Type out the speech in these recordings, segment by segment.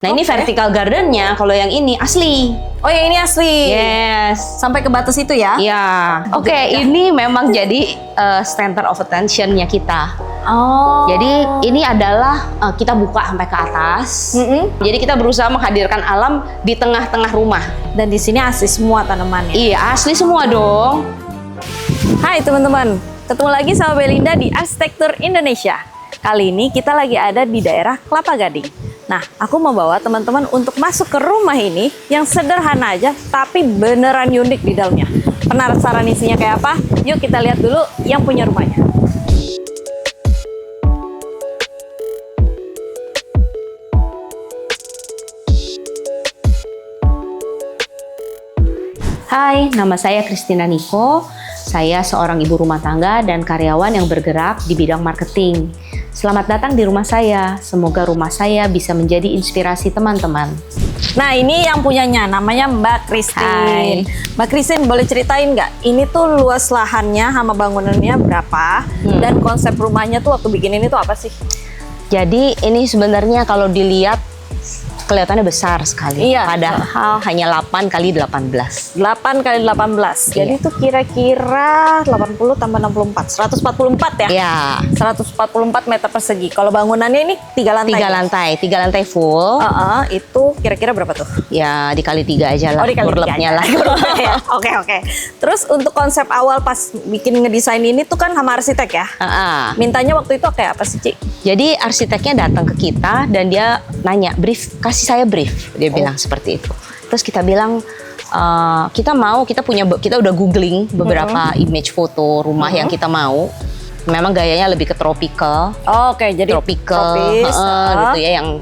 Nah ini vertical gardennya, kalau yang ini asli. Oh yang ini asli? Yes. Sampai ke batas itu ya? Iya. Oke, ini memang jadi center of attention-nya kita. Oh. Jadi ini adalah kita buka sampai ke atas. Jadi kita berusaha menghadirkan alam di tengah-tengah rumah. Dan di sini asli semua tanamannya? Iya, asli semua dong. Hai teman-teman, ketemu lagi sama Belinda di Arsitektur Indonesia. Kali ini kita lagi ada di daerah Kelapa Gading. Nah, aku mau bawa teman-teman untuk masuk ke rumah ini yang sederhana aja, tapi beneran unik di dalamnya. Penasaran isinya kayak apa? Yuk kita lihat dulu yang punya rumahnya. Hai, nama saya Christina Niko. Saya seorang ibu rumah tangga dan karyawan yang bergerak di bidang marketing. Selamat datang di rumah saya. Semoga rumah saya bisa menjadi inspirasi teman-teman. Nah, ini yang punyanya, namanya Mbak Christine. Hai. Mbak Christine, boleh ceritain nggak? Ini tuh luas lahannya sama bangunannya berapa? Dan konsep rumahnya tuh waktu bikin ini tuh apa sih? Jadi ini sebenarnya kalau dilihat kelihatannya besar sekali. Iya. Padahal hanya 8 kali 18. 8 kali 18. Jadi Iya. itu kira-kira 80 tambah 64. 144 ya? Ya, 144 meter persegi. Kalau bangunannya ini 3 lantai. 3 lantai full. Itu kira-kira berapa tuh? Ya dikali 3 aja lah. Oh, dikali 3 burlepnya lah. ya. Oke. Terus untuk konsep awal pas bikin ngedesain ini tuh kan sama arsitek ya? Mintanya waktu itu kayak apa sih, Ci? Jadi arsiteknya datang ke kita dan dia nanya, kasih saya brief. Dia bilang seperti itu. Terus kita bilang, kita udah googling beberapa image foto rumah yang kita mau. Memang gayanya lebih ke tropical. Oh, oke, jadi tropical, tropis, gitu ya, yang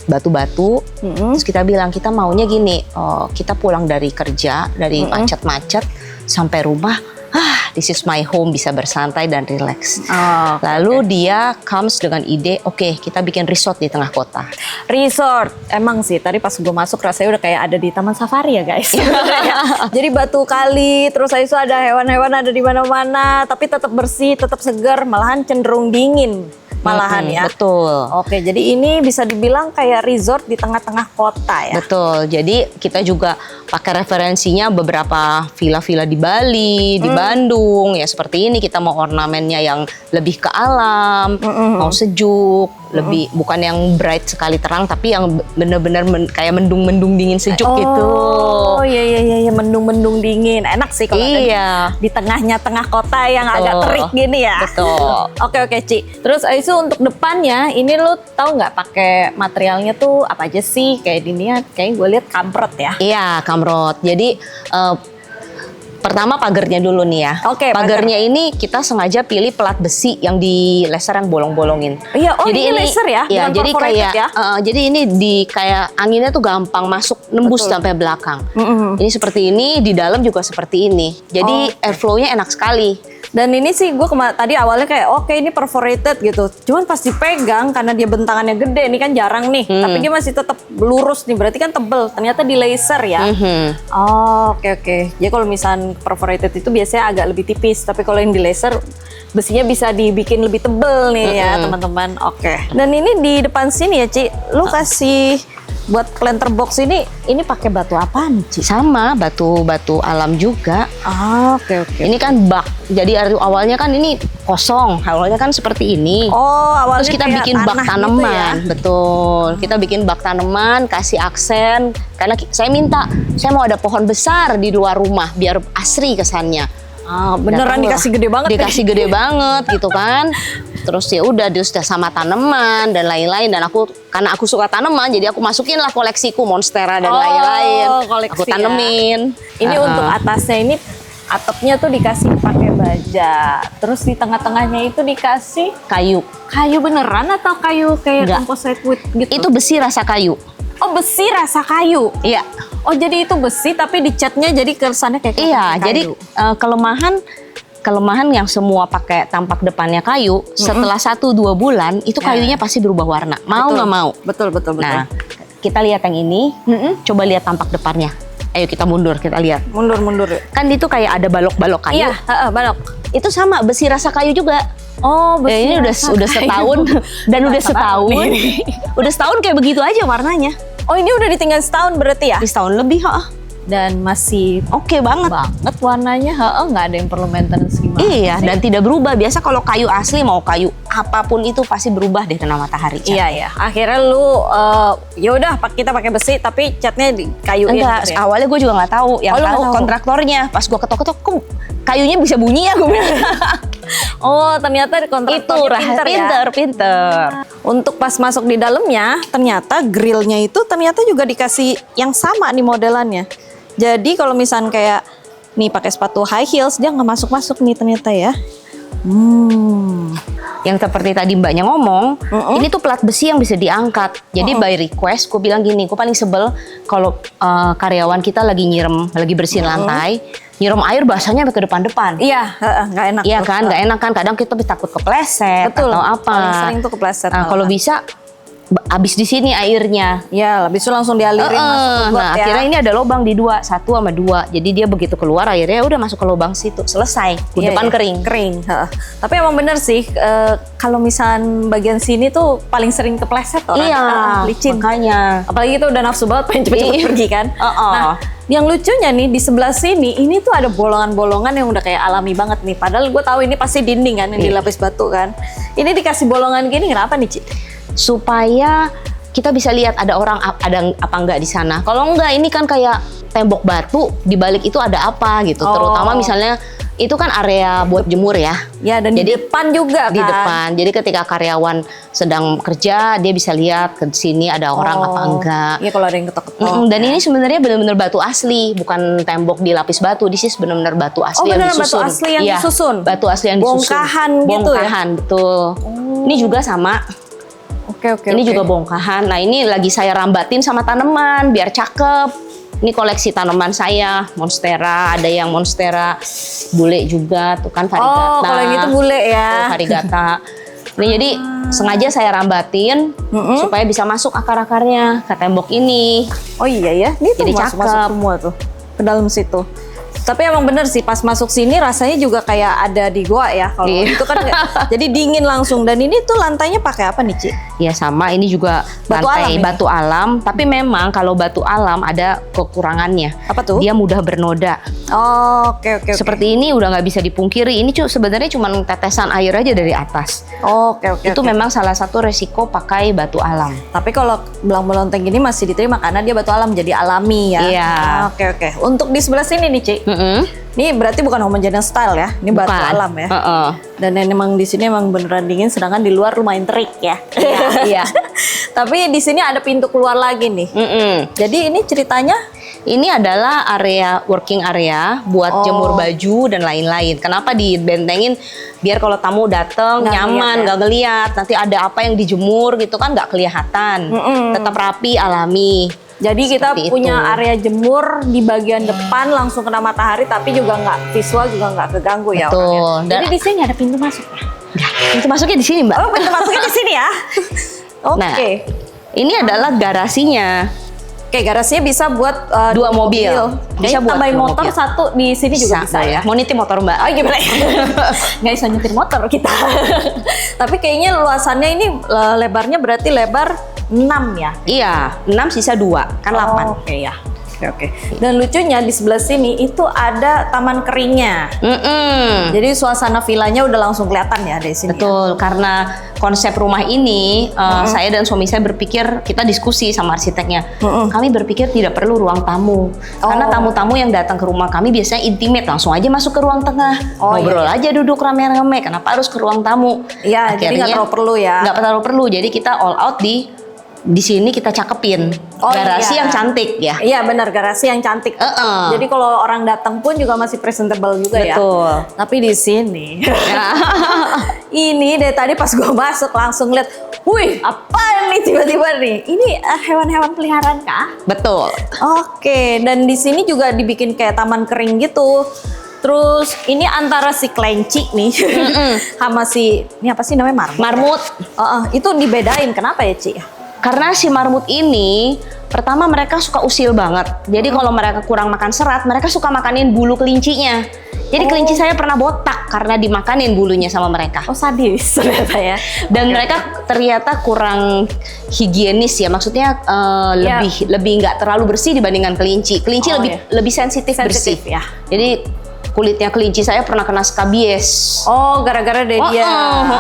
batu-batu. Terus kita bilang kita maunya gini, kita pulang dari kerja, dari macet-macet sampai rumah. This is my home, bisa bersantai dan relax. Lalu dia comes dengan ide, oke, kita bikin resort di tengah kota. Resort, emang sih tadi pas gue masuk rasanya udah kayak ada di taman safari ya guys. Jadi batu kali, terus itu ada hewan-hewan ada di mana-mana, tapi tetap bersih, tetap segar, malahan cenderung dingin. Malahan ya. Betul. Oke, jadi ini bisa dibilang kayak resort di tengah-tengah kota ya. Betul. Jadi kita juga pakai referensinya beberapa villa-villa di Bali, di Bandung, ya seperti ini. Kita mau ornamennya yang lebih ke alam, mau sejuk, lebih bukan yang bright sekali terang, tapi yang benar-benar kayak mendung-mendung dingin sejuk gitu. Oh iya, mendung-mendung dingin. Enak sih kalau di tengah kota yang agak terik gini ya. Betul. Oke, Ci. Terus itu untuk depannya, ini lo tahu nggak pakai materialnya tuh apa aja sih? Kayak ini ya, kayak gue lihat kamprot ya. Iya, kamrot. Jadi pertama pagarnya dulu nih ya. Oke, pagarnya ini kita sengaja pilih pelat besi yang di laser yang bolong-bolongin. Iya, jadi ini laser ya? Iya, jadi kayak ya? jadi ini kayak anginnya tuh gampang masuk nembus sampai belakang. Ini seperti ini, di dalam juga seperti ini. Jadi airflow-nya enak sekali. Dan ini sih gue tadi awalnya kayak oke, ini perforated gitu. Cuman pas dipegang karena dia bentangannya gede, ini kan jarang nih. Tapi dia masih tetap lurus nih, berarti kan tebel. Ternyata di laser ya. Oke. Jadi kalau misalnya perforated itu biasanya agak lebih tipis, tapi kalau yang di laser besinya bisa dibikin lebih tebel nih ya teman-teman. Oke. Dan ini di depan sini ya, Ci, lu kasih buat planter box ini pakai batu apaan, Ci? Sama, batu alam juga. Oke. Ini kan bak. Jadi awalnya kan ini kosong. Awalnya kan seperti ini. Awalnya terus kita bikin bak tanaman. Gitu ya? Betul. Kita bikin bak tanaman, kasih aksen. Karena saya minta, saya mau ada pohon besar di luar rumah biar asri kesannya. Beneran dikasih gede banget. Dikasih gede banget gitu kan. Terus ya udah dia sudah sama tanaman dan lain-lain, dan karena aku suka tanaman jadi aku masukin lah koleksiku monstera dan lain-lain. Aku tanemin. Ini untuk atasnya ini atapnya tuh dikasih pakai baja. Terus di tengah-tengahnya itu dikasih Kayu. Kayu beneran atau kayu kayak composite wood gitu? Itu besi rasa kayu. Oh, besi rasa kayu. Iya. Oh, jadi itu besi tapi dicatnya jadi kesannya kayak Iya, kayu. jadi kelemahan yang semua pakai tampak depannya kayu, setelah 1-2 bulan itu kayunya pasti berubah warna. Mau nggak mau? Betul. Nah, kita lihat yang ini. Coba lihat tampak depannya. Ayo kita mundur, kita lihat. Mundur. Kan itu kayak ada balok-balok kayu. Iya, balok. Itu sama, besi rasa kayu juga. Oh, Ya, ini udah setahun dan udah setahun. Udah setahun kayak begitu aja warnanya. Oh, ini udah ditinggal setahun berarti ya? Di setahun lebih, Dan masih Oke banget. warnanya, nggak ada yang perlu maintenance gimana Iya, sih? dan tidak berubah. Biasa kalau kayu asli mau kayu apapun itu pasti berubah deh kena matahari. Iya ya. Akhirnya lu ya udah kita pakai besi tapi catnya di kayuin Enggak, gitu ya? awalnya gue juga nggak tahu. Yang Oh, lu tahu nggak tahu? kontraktornya. Pas gue ketok-ketok, kok kayunya bisa bunyi ya? Gue bilang. Oh, ternyata Itu kontraktornya pinter. Untuk pas masuk di dalamnya, ternyata grillnya itu ternyata juga dikasih yang sama nih modelannya. Jadi kalau misalnya kayak nih pakai sepatu high heels, dia nggak masuk-masuk nih ternyata ya. Yang seperti tadi mbaknya ngomong, ini tuh plat besi yang bisa diangkat. Jadi by request, gue bilang gini, gue paling sebel kalau karyawan kita lagi lagi bersihin lantai, nyiram air basahnya sampai ke depan-depan. Iya, nggak enak. Iya tuh. kan, nggak enak kan. Kadang kita takut kepleset Betul. atau apa. Paling sering tuh kepleset. Nah, kalau bisa habis di sini airnya. Ya, habis itu langsung dialirin masuk ke got Nah, ya. akhirnya ini ada lubang di 2, 1 sama 2. Jadi dia begitu keluar airnya udah masuk ke lubang situ. Selesai. Di Iya, depan iya. kering. Kering. Tapi emang bener sih, kalau misalnya bagian sini tuh paling sering kepleset orang. Iya, Licin. makanya. Apalagi kita udah nafsu banget pengen cepet-cepet Iya. pergi kan. Nah, yang lucunya nih di sebelah sini, ini tuh ada bolongan-bolongan yang udah kayak alami banget nih. Padahal gue tahu ini pasti dinding kan, yang dilapis batu kan. Ini dikasih bolongan gini kenapa nih, Ci? Supaya kita bisa lihat ada orang ada apa enggak di sana. Kalau enggak, ini kan kayak tembok batu, di balik itu ada apa gitu. Oh. Terutama misalnya itu kan area buat jemur ya. Ya, dan di depan juga kan. Di depan. Jadi ketika karyawan sedang kerja, dia bisa lihat ke sini ada orang apa enggak. Iya, kalau ada yang ketok-ketok. Dan ini sebenarnya benar-benar batu asli, bukan tembok dilapis batu. This is benar-benar batu asli yang beneran disusun. batu asli yang Iya, disusun? Batu asli yang disusun. Bongkahan gitu ya? Bongkahan, betul. Ini juga sama. Oke. Ini juga bongkahan. Nah, ini lagi saya rambatin sama tanaman biar cakep. Ini koleksi tanaman saya, monstera, ada yang monstera bule juga, tuh kan variegata. Oh, kalau yang itu bule ya. Tuh, variegata. Ini jadi sengaja saya rambatin supaya bisa masuk akar-akarnya ke tembok ini. Oh iya ya, ini tuh Jadi masuk cakep. semua tuh ke dalam situ. Tapi emang bener sih pas masuk sini rasanya juga kayak ada di goa ya. Kalau Iya. itu kan jadi dingin langsung. Dan ini tuh lantainya pakai apa nih, Ci? Ya sama, ini juga Batu lantai alam ini? batu alam. Tapi memang kalau batu alam ada kekurangannya. Apa tuh? Dia mudah bernoda. Oh, oke. Seperti ini udah nggak bisa dipungkiri. Ini sebenarnya cuma tetesan air aja dari atas. Oke. Itu memang salah satu resiko pakai batu alam. Tapi kalau belang belonteng gini masih diterima karena dia batu alam jadi alami ya. Iya. Oke. Untuk di sebelah sini nih, Ci. Ini berarti bukan homogeneous style ya. Ini batu Bukan. alam ya. Heeh. Dan emang di sini emang beneran dingin, sedangkan di luar lumayan terik ya. Iya. Tapi di sini ada pintu keluar lagi nih. Jadi ini ceritanya Ini adalah area working area buat jemur baju dan lain-lain. Kenapa dibentengin? Biar kalau tamu datang Nggak nyaman, ngeliat ya. nggak ngeliat. Nanti ada apa yang dijemur gitu kan nggak kelihatan. Tetap rapi, alami. jadi kita Seperti punya itu. area jemur di bagian depan langsung kena matahari, tapi juga nggak visual juga nggak keganggu ya Betul. orangnya. Dan- Jadi di sini ada pintu masuk ya? Itu masuknya di sini, Mbak. Oh, pintu masuknya di sini ya? Oke. Nah, ini adalah garasinya. Oke, garasinya bisa buat Dua mobil. Bisa Bisa buat tambahin dua motor mobil. satu di sini juga bisa ya. Mau nitip motor, Mbak? Oh gimana? Nggak bisa nyetir motor kita. Tapi kayaknya luasannya ini lebarnya berarti lebar 6 ya? Iya, 6 sisa 2, kan 8. Oh, oke ya. Oke. Dan lucunya di sebelah sini itu ada taman keringnya. Jadi suasana villanya udah langsung kelihatan ya dari sini. Betul, karena konsep rumah ini saya dan suami saya berpikir, kita diskusi sama arsiteknya. Kami berpikir tidak perlu ruang tamu. Karena tamu-tamu yang datang ke rumah kami biasanya intimate, langsung aja masuk ke ruang tengah. Oh, Ngobrol aja duduk rame-rame, kenapa harus ke ruang tamu? Iya, jadi nggak terlalu perlu ya. Nggak terlalu perlu, jadi kita all out di sini kita cakepin. Oh, garasi iya. yang cantik ya. Iya benar, garasi yang cantik. Jadi kalau orang datang pun juga masih presentable juga ya. Betul. Tapi di sini, ini dari tadi pas gue masuk langsung lihat, wih apa nih tiba-tiba nih? Ini hewan-hewan peliharaan kah? Betul. Oke, dan di sini juga dibikin kayak taman kering gitu. Terus ini antara si kelinci nih sama si ini apa sih namanya marmut? Marmut. Itu dibedain kenapa ya Ci? Karena si marmut ini pertama mereka suka usil banget. Jadi kalau mereka kurang makan serat, mereka suka makanin bulu kelincinya. Jadi kelinci saya pernah botak karena dimakanin bulunya sama mereka. Oh sadis ternyata ya. Dan mereka ternyata kurang higienis ya, maksudnya lebih nggak terlalu bersih dibandingkan kelinci. Kelinci lebih sensitif bersih. Ya. Jadi kulitnya kelinci saya pernah kena skabies. Oh, gara-gara dia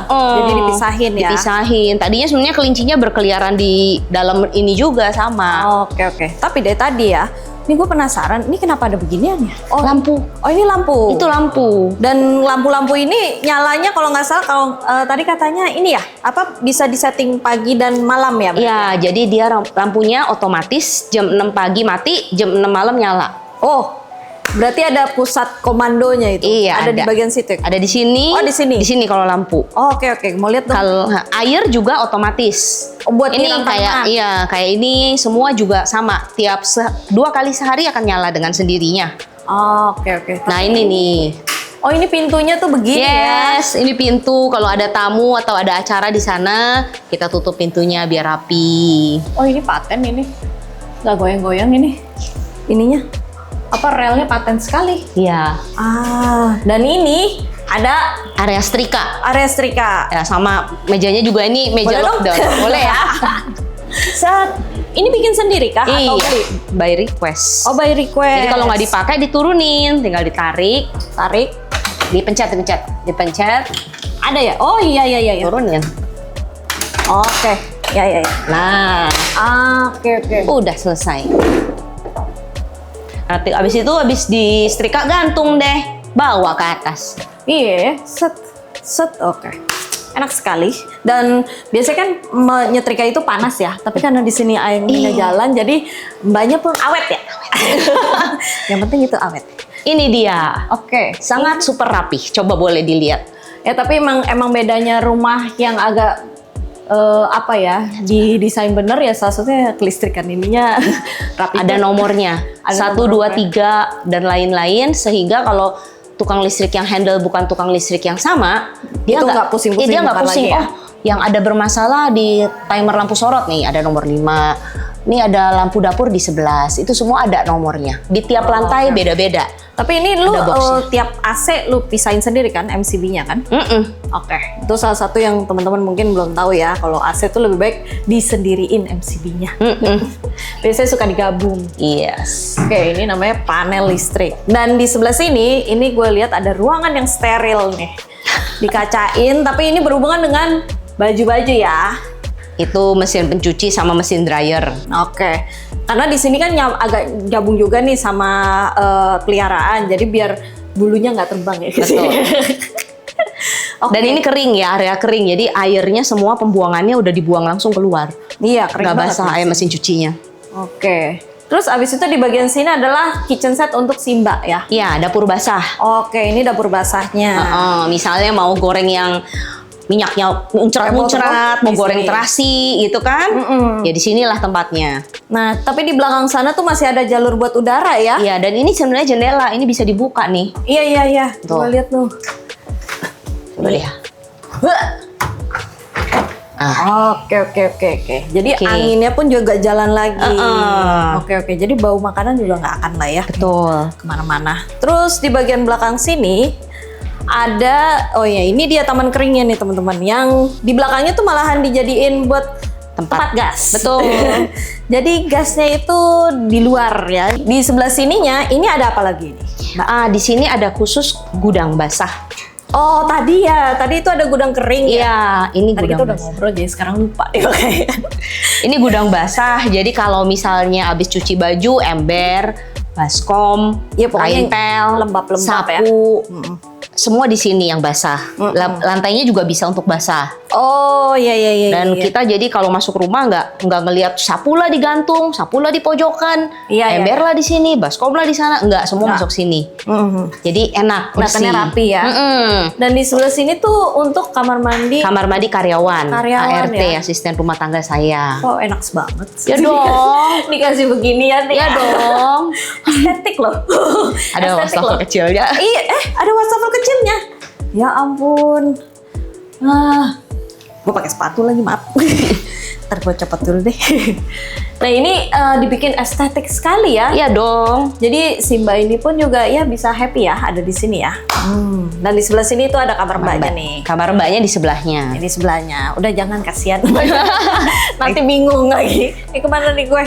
jadi dipisahin ya. Dipisahin. Tadinya sebenarnya kelincinya berkeliaran di dalam ini juga sama. Oke. Tapi dari tadi ya, ini gue penasaran, ini kenapa ada beginian ya? Oh, lampu. Oh, ini lampu. Itu lampu. Dan lampu-lampu ini nyalanya kalau nggak salah, kalau tadi katanya ini ya, apa bisa disetting pagi dan malam ya? Iya, jadi dia lampunya otomatis jam 6 pagi mati, jam 6 malam nyala. Oh, berarti ada pusat komandonya itu? Iya, ada. Di bagian situ? Ada di sini. Oh, di sini? Di sini kalau lampu. Oh, oke. Mau lihat dong. Kalau air juga otomatis. Oh, buat ini kayak ini semua juga sama. Tiap 2 kali sehari akan nyala dengan sendirinya. Oh, oke. Nah, ini nih. Oh, ini pintunya tuh begini ya? Yes, ini pintu. Kalau ada tamu atau ada acara di sana, kita tutup pintunya biar rapi. Oh, ini paten ini. Nggak goyang-goyang ini. Ininya. Apa relnya paten sekali? Iya. Dan ini ada area setrika. Area setrika. Ya, sama mejanya juga ini meja lockdown. Boleh ya? Ini bikin sendiri kah? Atau beli? By request. Oh, by request. Jadi kalau nggak dipakai diturunin, tinggal ditarik, dipencet. Ada ya? Oh iya. Turunin. Oke. Ya. Nah, Oke. udah selesai. Nanti abis di setrika gantung deh, bawa ke atas. Iya, set, oke. Enak sekali. Dan biasanya kan menyetrika itu panas ya, tapi karena di sini airnya jalan, jadi mbaknya pun awet ya. Yang penting itu awet. Ini dia. Oke. Sangat super rapih. Coba boleh dilihat. Ya tapi emang bedanya rumah yang agak didesain bener ya, salah satunya kelistrikan ininya rapi. Ada nomornya. 1, 2, 3 dan lain-lain, sehingga kalau tukang listrik yang handle bukan tukang listrik yang sama, dia nggak pusing-pusing. Dia nggak pusing. Ya? Oh, yang ada bermasalah di timer lampu sorot nih, ada nomor 5. Nih ada lampu dapur di 11. Itu semua ada nomornya. Di tiap lantai beda-beda. Tapi ini lu tiap AC lu pisahin sendiri kan MCB-nya kan? Oke. Itu salah satu yang teman-teman mungkin belum tahu ya, kalau AC itu lebih baik disendiriin MCB-nya. Biasanya suka digabung. Yes. Oke, ini namanya panel listrik. Dan di sebelah sini, ini gue lihat ada ruangan yang steril nih. Dikacain, tapi ini berhubungan dengan baju-baju ya. Itu mesin pencuci sama mesin dryer. Oke. Karena di sini kan agak gabung juga nih sama peliharaan, jadi biar bulunya nggak terbang ya. Betul. Okay. Dan ini kering ya, area kering. Jadi airnya semua pembuangannya udah dibuang langsung keluar. Iya, kering nggak banget. basah air mesin cucinya. Oke. Terus abis itu di bagian sini adalah kitchen set untuk Simba ya? Iya, dapur basah. Oke, ini dapur basahnya. Misalnya mau goreng yang minyaknya muncrat-muncrat, mau goreng terasi gitu kan? Ya di sinilah tempatnya. Nah, tapi di belakang sana tuh masih ada jalur buat udara ya? Iya, dan ini sebenarnya jendela, ini bisa dibuka nih. Iya. Coba lihat tuh. Coba lihat. Oke. Jadi anginnya pun juga jalan lagi. Oke. Jadi bau makanan juga nggak akan lah ya. Betul. Kemana-mana. Terus di bagian belakang sini ada, ini dia taman keringnya nih teman-teman. Yang di belakangnya tuh malahan dijadiin buat tempat gas. Betul. Jadi gasnya itu di luar ya. Di sebelah sininya ini ada apa lagi nih? Di sini ada khusus gudang basah. Oh tadi itu ada gudang kering ya? Iya, ini tadi gudang kita udah basah. ngobrol jadi sekarang lupa deh kayaknya. Ini gudang basah, jadi kalau misalnya habis cuci baju, ember, baskom, kain pel, lembab-lembab sapu, ya? semua di sini yang basah. Lantainya juga bisa untuk basah. Oh iya. Dan kita jadi kalau masuk rumah nggak ngelihat sapu lah digantung, sapu lah di pojokan, ember lah di sini, baskom lah di sana, nggak, semua masuk sini. Jadi enak, kelihatannya rapi ya. Dan di sebelah sini tuh untuk kamar mandi karyawan ART ya? Asisten rumah tangga saya. Oh enak banget. Ya dong. Dikasih beginian ya. Ya dong. Estetik loh. Ada wastafel kecilnya. Iya, ada wastafel kecilnya. Ya ampun. Gue pakai sepatu lagi, maaf. Ntar gue cepet dulu deh. Nah ini dibikin estetik sekali ya. Iya dong. Jadi si Mbak ini pun juga ya bisa happy ya ada di sini ya. Dan di sebelah sini tuh ada kamar mbaknya nih. Kamar mbaknya di sebelahnya. Di sebelahnya. Udah jangan kasihan. Nanti bingung lagi. Kemana nih gue?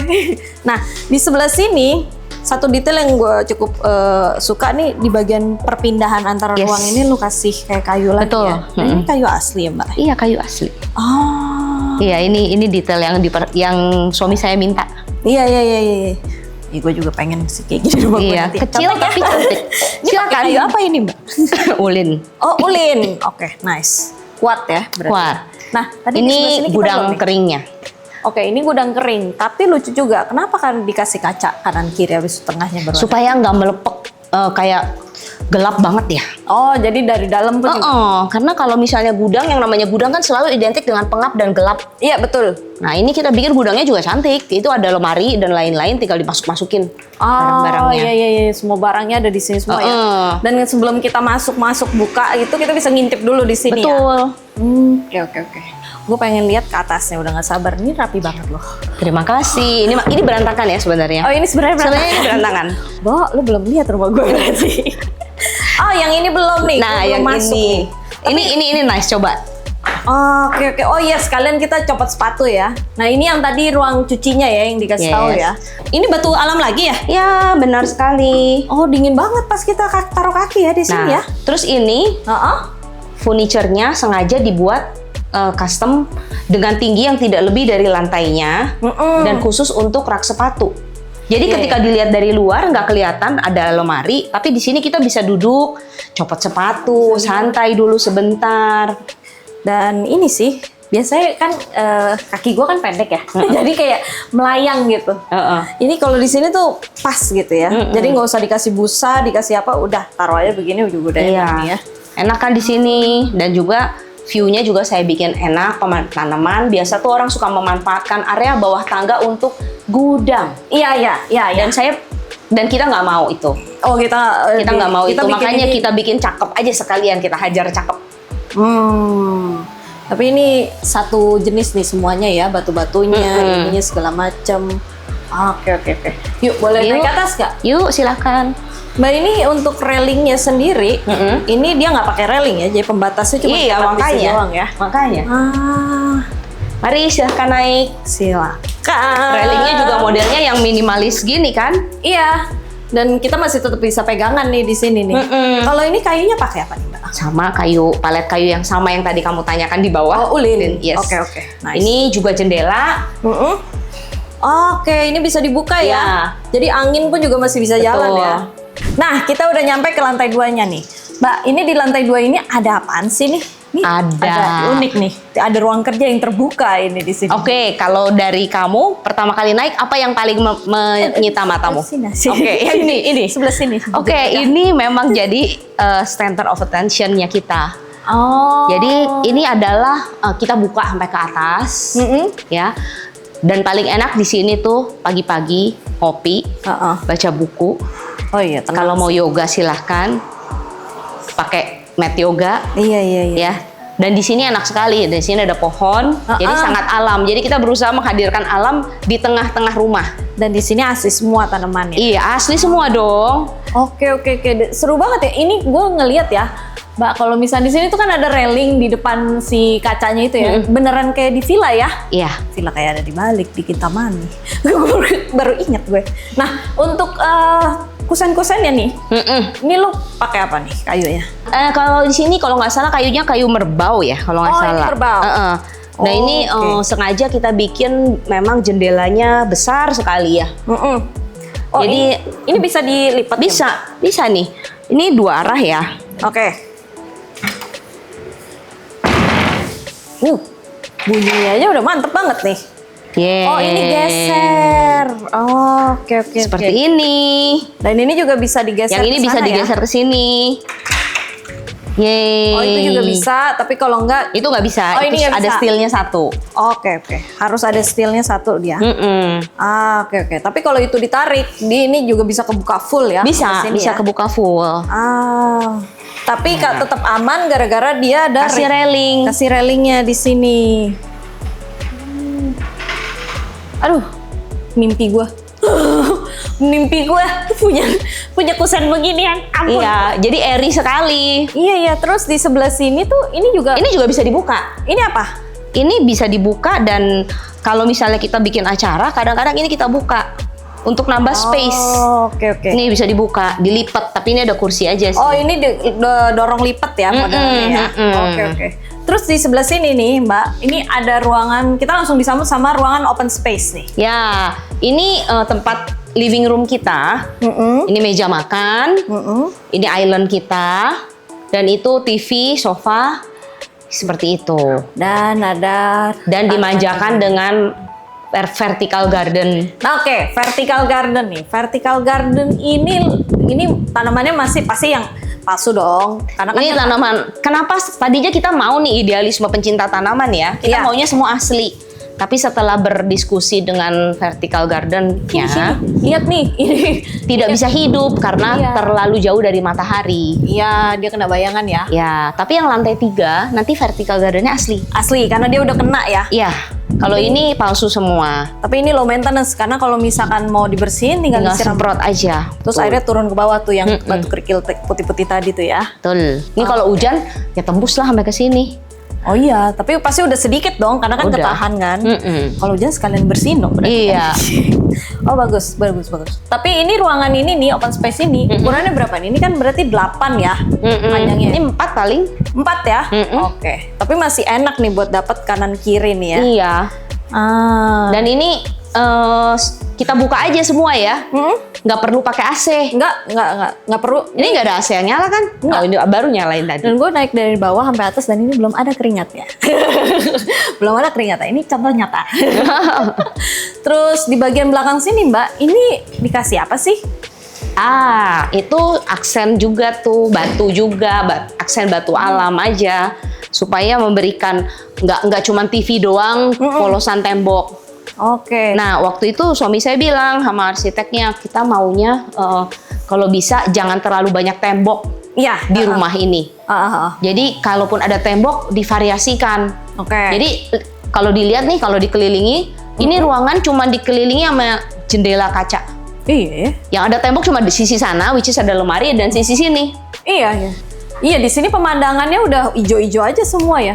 Nah di sebelah sini satu detail yang gue cukup suka nih di bagian perpindahan antara ruang ini lu kasih kayak kayu lagi. Betul. Ya. Nah, ini kayu asli ya Mbak? Iya kayu asli. Oh. Iya ini detail yang suami saya minta. Iya. Ya, gue juga pengen sih kayak gini rumah gue nanti. Kecil tapi cantik. Ini pakai kayu apa ini Mbak? Ulin. Oh ulin. Oke, nice. Kuat ya berarti. Kuat. Nah tadi Ini di sebelah sini kita gudang belum nih. keringnya. Oke, ini gudang kering. Tapi lucu juga. Kenapa kan dikasih kaca kanan kiri habis itu tengahnya berwarna? Supaya nggak melepek kayak gelap banget ya. Oh, jadi dari dalam pun juga. Karena kalau misalnya gudang, yang namanya gudang kan selalu identik dengan pengap dan gelap. Iya, betul. Nah ini kita bikin gudangnya juga cantik. Itu ada lemari dan lain-lain, tinggal dimasuk-masukin barang-barangnya. Iya. Semua barangnya ada di sini semua ya. Dan sebelum kita masuk buka gitu, kita bisa ngintip dulu di sini Betul. ya. Oke. Gue pengen lihat ke atasnya, udah nggak sabar. Ini rapi banget loh. Terima kasih. Ini berantakan ya sebenarnya. Oh ini sebenarnya berantakan. Bo, lu belum lihat rumah gue berarti. Oh yang ini belum nih. Nah Gua belum yang masuk ini. nih. Ini nice, coba. Oke. Oh iya, sekalian kita copot sepatu ya. Nah ini yang tadi ruang cucinya ya yang dikasih tahu ya. Ini batu alam lagi ya? Ya benar sekali. Oh dingin banget pas kita taruh kaki ya di sini ya. Terus ini furniture-nya sengaja dibuat custom dengan tinggi yang tidak lebih dari lantainya dan khusus untuk rak sepatu. Jadi ketika dilihat dari luar nggak kelihatan ada lemari, tapi di sini kita bisa duduk, copot sepatu, santai dulu sebentar. Dan ini sih biasanya kan kaki gue kan pendek ya, jadi kayak melayang gitu. Ini kalau di sini tuh pas gitu ya. Jadi nggak usah dikasih busa, dikasih apa, udah taruh aja begini juga udah enak nih ya. Enak kan di sini dan juga view-nya juga saya bikin enak, tanaman. Biasa tuh orang suka memanfaatkan area bawah tangga untuk gudang. Iya. Dan kita nggak mau itu. Oh kita nggak mau itu, makanya kita bikin cakep aja sekalian, kita hajar cakep. Tapi ini satu jenis nih semuanya ya, batu-batunya, ininya segala macam. Oke. Yuk boleh naik ke atas nggak? Yuk silakan. Mbak ini untuk railingnya sendiri, ini dia nggak pakai railing ya, jadi pembatasnya cuma makanya doang ya. Makanya. Mari silahkan naik. Silakan. Railingnya juga modelnya yang minimalis gini kan? Iya. Dan kita masih tetap bisa pegangan nih di sini nih. Kalau ini kayunya pakai apa nih Mbak? Sama palet kayu yang sama yang tadi kamu tanyakan di bawah. Oh ulin. Yes. Oke. Nice. Ini juga jendela. Oke, ini bisa dibuka ya. Jadi angin pun juga masih bisa jalan ya. Nah, kita udah nyampe ke lantai 2-nya nih. Mbak, ini di lantai 2 ini ada apaan sih nih? Ada unik nih. Ada ruang kerja yang terbuka ini di sini. Oke, kalau dari kamu pertama kali naik apa yang paling menyita matamu? Oke, ini sebelah sini. Oke, ini memang jadi center of attention-nya kita. Jadi ini adalah kita buka sampai ke atas, ya. Dan paling enak di sini tuh pagi-pagi kopi, baca buku. Oh iya. Kalau mau yoga silahkan pakai mat yoga. Iya. Ya. Dan di sini enak sekali. Di sini ada pohon, jadi sangat alam. Jadi kita berusaha menghadirkan alam di tengah-tengah rumah. Dan di sini asli semua tanamannya. Iya, asli semua dong. Oke. Seru banget ya. Ini gue ngeliat ya, Mbak. Kalau misalnya di sini tuh kan ada railing di depan si kacanya itu ya. Beneran kayak di villa ya? Iya. Villa kayak ada di balik di Kintamani. baru inget gue. Nah, untuk kusen-kusennya nih, ini lu pakai apa nih kayunya? Kalau di sini kalau nggak salah kayunya kayu merbau ya, kalau nggak salah. Ini merbau. Nah ini sengaja kita bikin memang jendelanya besar sekali ya. Jadi ini bisa dilipat. Bisa nih. Ini 2 arah ya. Oke. Bunyinya aja udah mantep banget nih. Oh ini geser. Oke. Seperti ini. Dan ini juga bisa digeser. Yang ini bisa digeser ke sini. Yeay. Oh itu juga bisa, tapi kalau enggak itu nggak bisa. Oh, ini ada steelnya 1. Oke. Harus ada steelnya 1 dia. Oke. Tapi kalau itu ditarik, ini juga bisa kebuka full ya? Bisa kebuka full. Tapi tetap aman gara-gara dia ada kasih railing. Kasih railingnya di sini. Aduh, mimpi gue. Mimpi gue punya kusen beginian. Ampun. Iya, jadi airy sekali. Iya, terus di sebelah sini tuh ini juga bisa dibuka. ini apa? Ini bisa dibuka dan kalau misalnya kita bikin acara, kadang-kadang ini kita buka untuk nambah space. Oh, oke. Ini bisa dibuka, dilipat, tapi ini ada kursi aja sih. Oh, ini dorong lipat ya modelnya ya. Oke. Terus di sebelah sini nih, Mbak, ini ada ruangan, kita langsung disambut sama ruangan open space nih. Ya, ini tempat living room kita. Ini meja makan. Ini island kita. Dan itu TV, sofa, seperti itu. Dan dimanjakan dengan vertical garden. Nah, oke, vertical garden nih. Vertical garden ini tanamannya masih pasti yang palsu dong. Karena kan Ini tanaman. Kenapa tadinya kita mau nih idealisme pencinta tanaman ya? Kita Iya. maunya semua asli. Tapi setelah berdiskusi dengan vertical garden-nya, lihat nih, ini tidak bisa hidup karena Iya. terlalu jauh dari matahari. Iya, dia kena bayangan ya. Ya, tapi yang lantai 3 nanti vertical gardennya asli. Asli, karena dia udah kena ya. Iya, kalau ini palsu semua. Tapi ini low maintenance, karena kalau misalkan mau dibersihin tinggal Tinggal disiram. semprot aja. Terus Tuh. airnya turun ke bawah tuh yang batu kerikil putih-putih tadi tuh ya. Betul. Ini kalau hujan ya tembus lah sampai ke sini. Oh iya, tapi pasti udah sedikit dong, karena kan Udah. ketahan kan. Mm-mm. Kalau hujan sekalian bersihin dong berarti. Iya. Oh bagus. Tapi ini ruangan ini nih, open space ini, ukurannya berapa nih? Ini kan berarti 8 ya panjangnya. Ini 4 paling. 4 ya? Oke. Tapi masih enak nih buat dapat kanan kiri nih ya. Iya. Dan ini kita buka aja semua ya. Nggak perlu pakai AC. Nggak perlu. Ini nggak ada AC yang nyala kan? Nggak. Oh, ini baru nyalain tadi. Dan gue naik dari bawah sampai atas dan ini belum ada keringatnya. Belum ada keringatnya. Ini contoh nyata. Terus di bagian belakang sini Mbak, ini dikasih apa sih? Itu aksen juga tuh, batu juga, aksen batu alam aja. Supaya memberikan, nggak cuma TV doang, polosan tembok. Oke. Nah, waktu itu suami saya bilang sama arsiteknya, kita maunya kalau bisa jangan terlalu banyak tembok Iya. di rumah ini. Jadi, kalaupun ada tembok, divariasikan. Oke. Jadi, kalau dilihat nih, kalau dikelilingi, ini ruangan cuma dikelilingi sama jendela kaca. Iya. Yang ada tembok cuma di sisi sana, which is ada lemari, dan sisi sini. Iya. Iya, di sini pemandangannya udah ijo-ijo aja semua ya.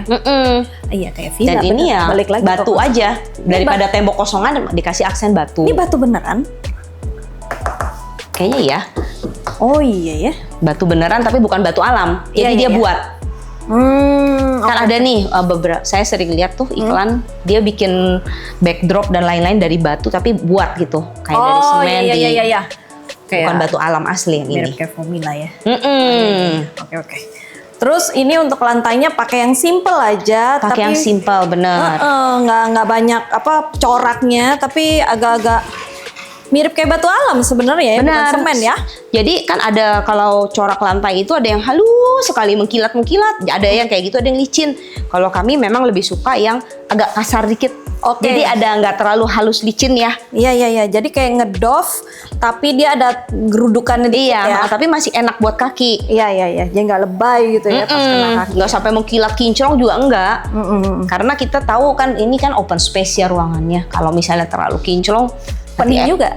Iya, kayak villa. Dan ini bener. ya Balik lagi batu ke- aja. Daripada tembok kosongan dikasih aksen batu. Ini batu beneran? Kayaknya ya. Oh iya ya. Batu beneran tapi bukan batu alam. Iya, Jadi iya, dia iya. buat. Kan ada nih beberapa, saya sering lihat tuh iklan dia bikin backdrop dan lain-lain dari batu tapi buat gitu. Kayak dari semen iya. bukan batu alam asli yang ini. Mirip kayak formula ya. Oke. Terus ini untuk lantainya pakai yang simple aja. Pakai yang simpel bener. Nggak banyak apa coraknya, tapi agak-agak mirip kayak batu alam sebenarnya ya, bukan Benar. semen ya. Jadi kan ada kalau corak lantai itu ada yang halus sekali mengkilat-mengkilat, ada yang kayak gitu, ada yang licin. Kalau kami memang lebih suka yang agak kasar dikit. Oke. Jadi ada nggak terlalu halus licin ya. Iya. Jadi kayak ngedove, tapi dia ada gerudukannya dikit ya. Tapi masih enak buat kaki. Iya. Jadi nggak lebay gitu ya pas kena kaki. Nggak sampai mengkilat kinclong juga enggak. Karena kita tahu kan ini kan open space ya ruangannya. Kalau misalnya terlalu kinclong, Pening juga.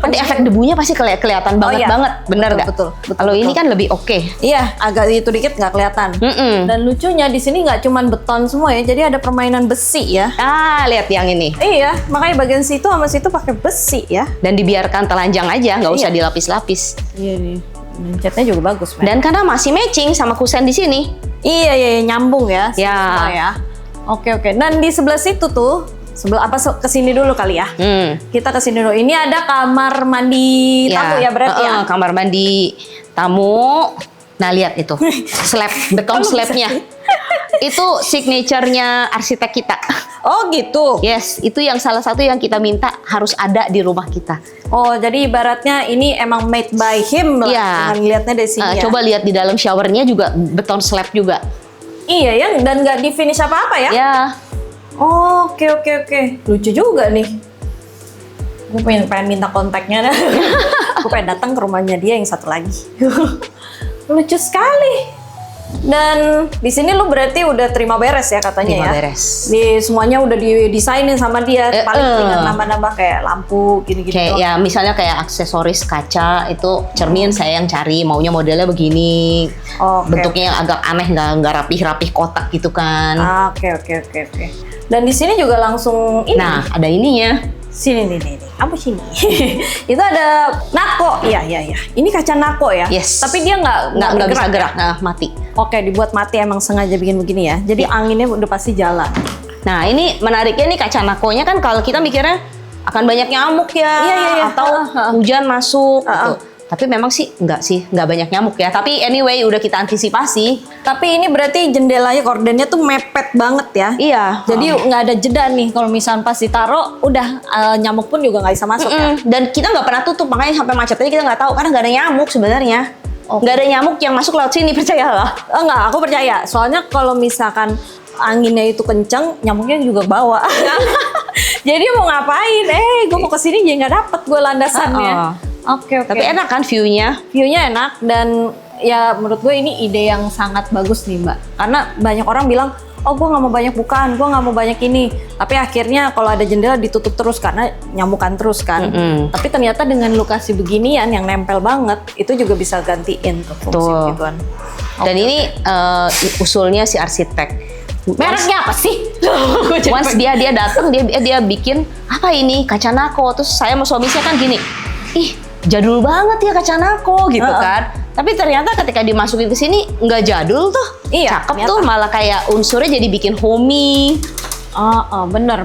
nanti efek debunya pasti kelihatan banget iya. banget, bener nggak? Betul. Kalau ini kan lebih oke. Iya, agak itu dikit nggak kelihatan. Dan lucunya di sini nggak cuman beton semua ya, jadi ada permainan besi ya. Lihat yang ini. Iya, makanya bagian situ sama situ pakai besi ya. Dan dibiarkan telanjang aja, nggak usah dilapis-lapis. Iya nih. Catnya juga bagus, Mbak. Dan karena masih matching sama kusen di sini. Iya, nyambung ya. Ya. Semua ya. Oke. Dan di sebelah situ tuh, kesini dulu kali ya. Kita kesini dulu. Ini ada kamar mandi tamu ya berarti ya. Kamar mandi tamu. Nah lihat itu, beton slabnya. Itu signaturenya arsitek kita. Oh gitu. Yes, itu yang salah satu yang kita minta harus ada di rumah kita. Oh, jadi ibaratnya ini emang made by him lah. Iya. Dengan lihatnya dari sini ya. Coba lihat di dalam showernya juga beton slab juga. Iya ya, dan nggak di finish apa-apa ya? Ya. Oh, oke. Lucu juga nih. Gue pengen minta kontaknya dah. Gue pengen datang ke rumahnya dia yang satu lagi. Lucu sekali. Dan di sini lu berarti udah terima beres ya katanya Terima ya. beres. Di semuanya udah didesainin sama dia, paling tinggal nambah-nambah kayak lampu gini-gini. Kayak doang. ya misalnya kayak aksesoris kaca itu cermin saya yang cari, maunya modelnya begini. Oke. Bentuknya yang agak aneh, nggak rapih-rapih kotak gitu kan. Oke. Dan di sini juga langsung ini. Nah, ada ininya. Sini nih. Apa sini? Itu ada nako. Iya. Ini kaca nako ya. Yes. Tapi dia nggak Nggak bisa bergerak. gerak, nah, mati. Oke, dibuat mati emang sengaja bikin begini ya. Jadi anginnya udah pasti jalan. Nah, ini menariknya nih kaca nakonya kan kalau kita mikirnya akan banyak nyamuk ya, Iya. atau hujan masuk gitu. Tapi memang sih nggak banyak nyamuk ya. Tapi anyway udah kita antisipasi. Tapi ini berarti jendelanya kordennya tuh mepet banget ya. Iya. Jadi nggak ada jeda nih kalau misalnya pas ditaruh udah nyamuk pun juga nggak bisa masuk ya. Dan kita nggak pernah tutup, makanya sampai macet aja kita nggak tahu karena nggak ada nyamuk sebenarnya. Nggak ada nyamuk yang masuk lewat sini, percayalah. Enggak, aku percaya. Soalnya kalau misalkan anginnya itu kenceng, nyamuknya juga bawa. Jadi mau ngapain? Gue mau kesini jadi nggak dapet gue landasannya. Oke. Tapi enak kan view-nya? View-nya enak dan ya menurut gue ini ide yang sangat bagus nih Mbak. Karena banyak orang bilang, oh gue nggak mau banyak bukaan, gue nggak mau banyak ini. Tapi akhirnya kalau ada jendela ditutup terus karena nyamukan terus kan. Tapi ternyata dengan lokasi beginian yang nempel banget, itu juga bisa gantiin tuh fungsi Tuh. gituan. Dan ini usulnya si arsitek. Mereknya apa sih? Once dia datang dia bikin apa ini kaca nako, terus saya sama suami saya kan gini, ih jadul banget ya kaca nako gitu kan. Tapi ternyata ketika dimasukin ke sini nggak jadul tuh, Iya, cakep ternyata. tuh, malah kayak unsurnya jadi bikin homey. Bener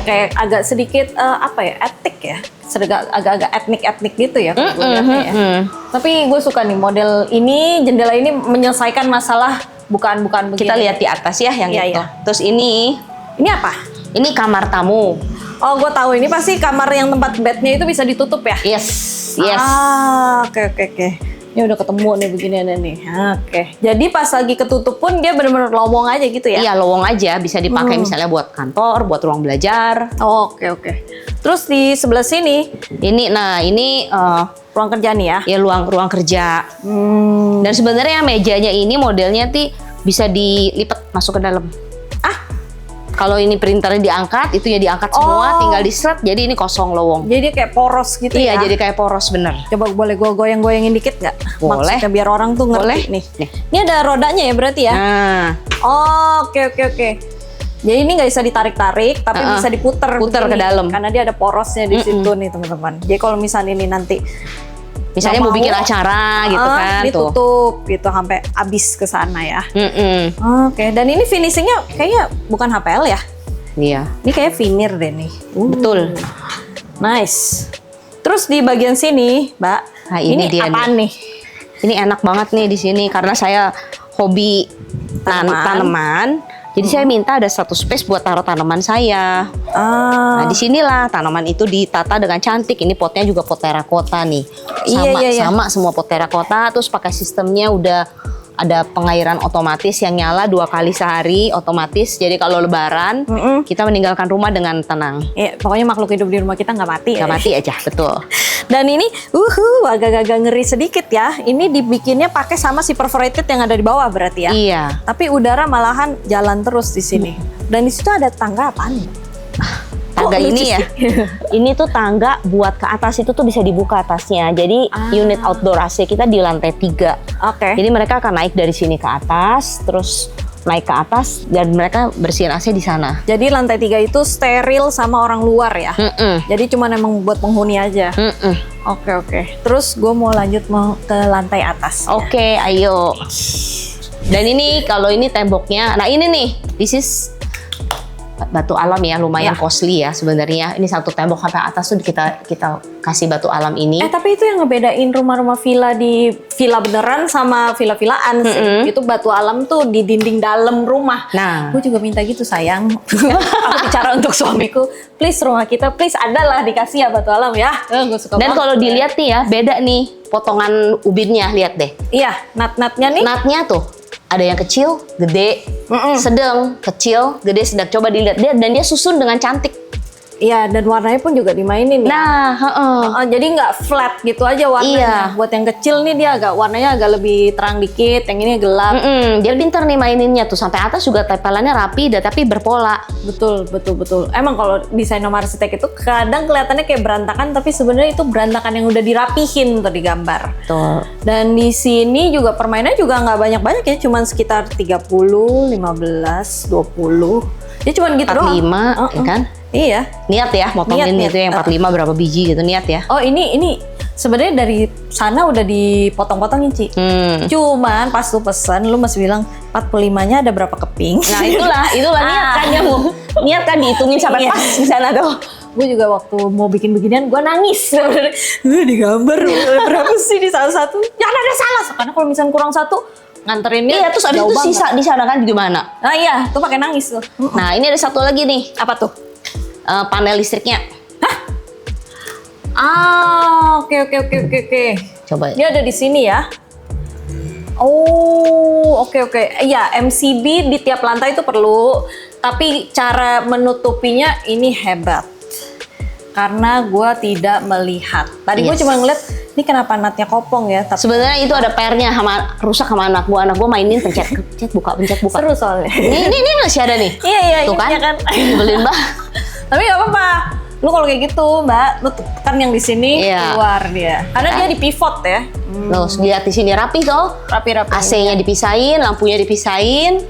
kayak agak sedikit etik ya, agak-agak etnik gitu ya kalau gue lihatnya ya. Tapi gue suka nih model ini, jendela ini menyelesaikan masalah bukaan-bukaan begini. Kita lihat di atas ya yang Iya, itu. iya. Terus ini apa? kamar tamu. Oh, gue tahu ini pasti kamar yang tempat bednya itu bisa ditutup ya? Yes. Oke. Ini udah ketemu nih beginiannya nih. Oke. Jadi pas lagi ketutup pun dia bener-bener lowong aja gitu ya? Iya, lowong aja, bisa dipakai misalnya buat kantor, buat ruang belajar. Oke. Terus di sebelah sini, Ini ruang kerja nih ya? ya ruang kerja. Dan sebenarnya mejanya ini modelnya bisa dilipat masuk ke dalam. Kalau ini printernya diangkat, itu ya diangkat semua, tinggal di-seret, jadi ini kosong lowong. Jadi kayak poros gitu ya? Iya, jadi kayak poros bener. Coba boleh gue goyang-goyangin dikit nggak? Boleh. Maksudnya biar orang tuh ngerti Boleh. nih. Nih. Ini ada rodanya ya berarti ya? Nah, Oke. Jadi ini nggak bisa ditarik-tarik, tapi bisa diputer. Puter ke begini. dalam. Karena dia ada porosnya di situ nih teman-teman. Jadi kalau misalnya ini nanti misalnya mau bikin acara gitu kan, tuh. ditutup gitu sampai abis ke sana ya. Mm-mm. Oke. Dan ini finishingnya kayaknya bukan HPL ya? Iya, Ini kayak veneer deh nih. betul. Nice. Terus di bagian sini, Mbak, Nah, ini dia apaan nih? Ini enak banget nih di sini karena saya hobi tanaman. Jadi saya minta ada satu space buat taruh tanaman saya. Nah, disinilah tanaman itu ditata dengan cantik. Ini potnya juga pot terakota nih. Iya. Sama semua pot terakota. Terus pakai sistemnya udah ada pengairan otomatis yang nyala 2 kali sehari otomatis. Jadi kalau lebaran kita meninggalkan rumah dengan tenang. Ya, pokoknya makhluk hidup di rumah kita nggak mati. Nggak mati aja, betul. Dan ini, agak-agak ngeri sedikit ya. Ini dibikinnya pakai sama si perforated yang ada di bawah berarti ya. Iya. Tapi udara malahan jalan terus di sini. Dan di situ ada tangga apaan? Tangga Kok lucu ini ya. sih? Ini tuh tangga buat ke atas itu tuh bisa dibuka atasnya. Jadi unit outdoor AC kita di lantai 3. Oke. Jadi mereka akan naik dari sini ke atas, terus naik ke atas dan mereka bersihin AC di sana. Jadi lantai 3 itu steril sama orang luar ya. Jadi cuma emang buat penghuni aja. Oke. Terus gue mau lanjut ke lantai atas. Oke, ayo. Dan ini kalau ini temboknya, nah ini nih, this is batu alam ya, lumayan costly ya sebenarnya. Ini satu tembok sampai atas tuh kita kasih batu alam ini. Tapi itu yang ngebedain rumah-rumah villa di villa beneran sama villa-villaan sih. Itu batu alam tuh di dinding dalam rumah. Nah, Gue juga minta gitu sayang. Aku bicara untuk suamiku, please rumah kita please adalah dikasih ya batu alam ya. Gue suka dan banget. kalau dilihat nih ya, beda nih potongan ubinnya, lihat deh. Iya, nat-natnya nih. Natnya tuh ada yang kecil, gede, sedang, kecil, gede, sedang. Coba dilihat dia dan dia susun dengan cantik. Iya, dan warnanya pun juga dimainin ya. Nah, Jadi nggak flat gitu aja warnanya. Iya. Buat yang kecil nih dia warnanya agak lebih terang dikit, yang ini gelap. Dia pinter nih maininnya tuh, sampai atas juga tempelannya rapi, tapi berpola. Betul. Emang kalau desain nomor arsitek itu kadang kelihatannya kayak berantakan, tapi sebenarnya itu berantakan yang udah dirapihin tuh di gambar. Betul. Dan di sini juga permainannya juga nggak banyak-banyak ya, cuman sekitar 30, 15, 20. Ya cuman gitu 45, doang. ya kan? Iya. Niat ya, motongin Niat. itu yang 45 berapa biji gitu, niat ya. Oh ini sebenarnya dari sana udah dipotong-potongin, Ci. Cuman pas lu pesen, lu masih bilang 45-nya ada berapa keping. Nah itulah niat kan ya, niat kan dihitungin sampai pas di sana tuh. Gue juga waktu mau bikin beginian, gue nangis. Di gambar berapa sih di salah satu? Jangan ada salah, karena kalau misalnya kurang satu, nganterinnya. Iya, terus abis itu sisa di sana kan gimana? Nah iya, tuh pakai nangis tuh. Nah ini ada satu lagi nih, Apa tuh? panel listriknya. Oke. Coba ya. Dia ada di sini ya. Oh, oke. Iya, MCB di tiap lantai itu perlu, tapi cara menutupinya ini hebat. Karena gue tidak melihat. Tadi gue cuma ngeliat, ini kenapa natnya kopong ya? Tapi sebenarnya itu ada PR-nya rusak sama anak gue mainin pencet buka. seru soalnya. Ini masih ada nih. Iya, tuh ini kan. kan. Beliin Mbak. Tapi nggak apa-apa. Lu kalau kayak gitu, Mbak, lu tekan yang di sini keluar dia. Karena dia di pivot ya. Loh, lihat di sini rapi toh. Rapi. AC-nya dipisahin, lampunya dipisahin.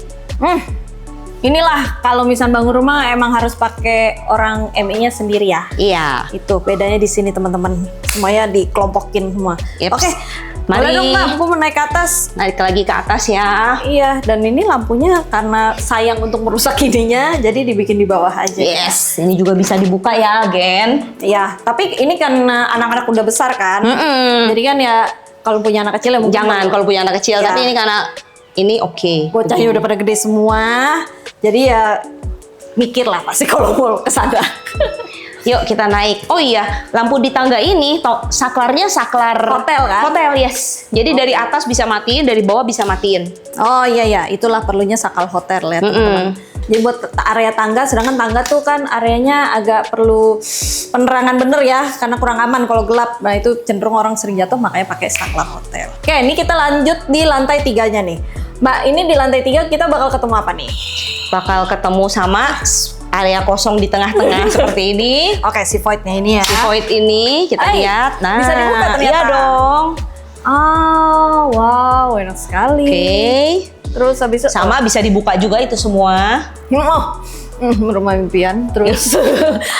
Inilah kalau misal bangun rumah emang harus pakai orang MI-nya sendiri ya. Iya. Itu bedanya di sini teman-teman. Semuanya dikelompokin semua. Yeps. Oke. Mari Boleh dong, Mbak, aku mau naik ke atas. Naik lagi ke atas ya. Iya, dan ini lampunya karena sayang untuk merusak ininya, jadi dibikin di bawah aja. Yes, ini juga bisa dibuka ya, Gen. Iya, tapi ini karena anak-anak udah besar kan. Jadi kan ya kalau punya anak kecil ya mungkin Jangan kalau punya anak kecil, Ya. tapi ini karena ini oke. bocahnya udah pada gede semua. Jadi ya mikir lah pasti kalau mau ke sana. Yuk kita naik. Oh iya, lampu di tangga ini saklarnya saklar Hotel kan? Hotel, yes. Jadi dari atas bisa matiin, dari bawah bisa matiin. Oh iya, itulah perlunya sakal hotel ya teman-teman. Jadi buat area tangga, sedangkan tangga tuh kan areanya agak perlu penerangan bener ya, karena kurang aman kalau gelap. Nah itu cenderung orang sering jatuh, makanya pakai saklar hotel. Oke, ini kita lanjut di lantai 3-nya nih. Mbak, ini di lantai 3 kita bakal ketemu apa nih? Bakal ketemu sama area kosong di tengah-tengah seperti ini. Oke, si void-nya ini ya. Si void ini kita lihat. Nah, bisa dibuka ternyata. Iya dong. Wow, enak sekali. Oke. Terus habis itu Sama bisa dibuka juga itu semua. rumah impian. Terus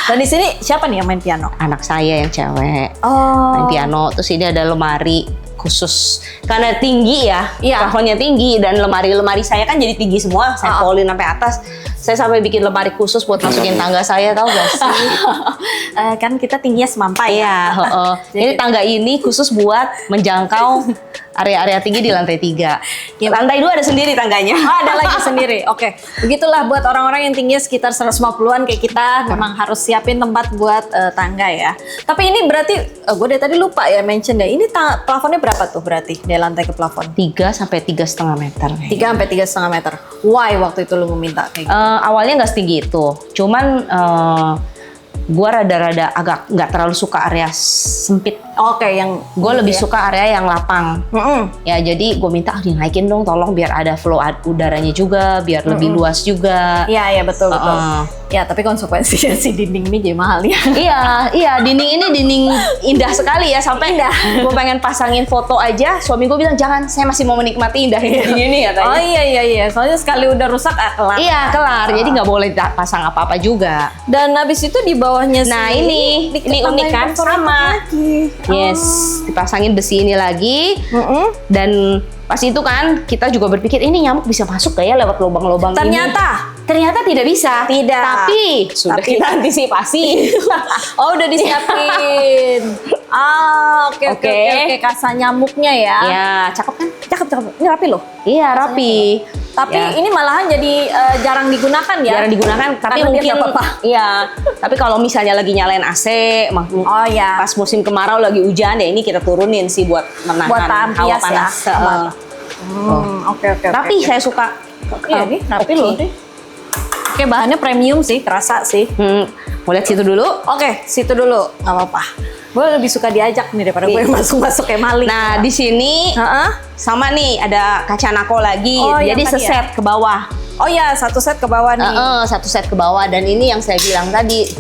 dan di sini siapa nih yang main piano? Anak saya yang cewek Oh. main piano. Terus ini ada lemari khusus karena tinggi ya, Iya. plafonnya tinggi dan lemari saya kan jadi tinggi semua. Saya polin sampai atas. Saya sampai bikin lemari khusus buat masukin tangga saya, tahu gak sih? Kan kita tingginya semampai Iya, ya. Jadi tangga ini khusus buat menjangkau area-area tinggi di lantai 3. Lantai 2 ada sendiri tangganya. Oh, ada lagi sendiri. Oke. Begitulah buat orang-orang yang tingginya sekitar 150-an kayak kita, memang harus siapin tempat buat tangga ya. Tapi ini berarti gue dari tadi lupa ya mention deh. Ini plafonnya berapa tuh berarti dari lantai ke plafon? 3 sampai 3,5 meter. 3 sampai 3,5 meter. Why waktu itu lu meminta kayak gitu? Awalnya nggak setinggi itu, cuman gua rada-rada agak nggak terlalu suka area sempit. Oke, yang Gue lebih suka area yang lapang. Ya jadi gue minta dinaikin dong, tolong biar ada flow udaranya juga, biar lebih luas juga. Iya betul. Ya tapi konsekuensinya si dinding ini jadi mahal ya. Iya dinding ini dinding indah sekali ya, sampai gue pengen pasangin foto aja. Suami gue bilang jangan, saya masih mau menikmati indah dinding ini katanya. Oh iya, soalnya sekali udah rusak kelar. Iya kelar, jadi nggak boleh pasang apa-apa juga. Dan habis itu di bawahnya Nah ini unik kan, sama. Yes, dipasangin besi ini lagi. Dan pas itu kan kita juga berpikir ini nyamuk bisa masuk gak ya lewat lubang-lubang ini. Ternyata tidak bisa. Tidak. Tapi sudah kita antisipasi. Oh udah disiapin. Oke. Kasa nyamuknya ya. Ya, cakep kan? Cakep. Ini rapi loh. Iya, rapi. Tapi Ya. ini malahan jadi jarang digunakan ya. Jarang digunakan, tapi Karena dia mungkin nggak apa-apa. Iya. Tapi kalau misalnya lagi nyalain AC, Oh ya. pas musim kemarau lagi hujan ya ini kita turunin sih buat menahan Buat tahan hawa pias ya. panas. Oke. Rapi, saya suka. Iya nih, rapi Oke. loh. Oke, bahannya premium sih, kerasa sih. Mau lihat situ dulu? Oke, situ dulu, nggak apa-apa. Gue lebih suka diajak nih daripada gue masuk kayak maling. Nah, di sini sama nih ada kaca nako lagi. Oh, jadi yang tadi seset ke bawah. Oh ya, satu set ke bawah nih. Satu set ke bawah, dan ini yang saya bilang tadi.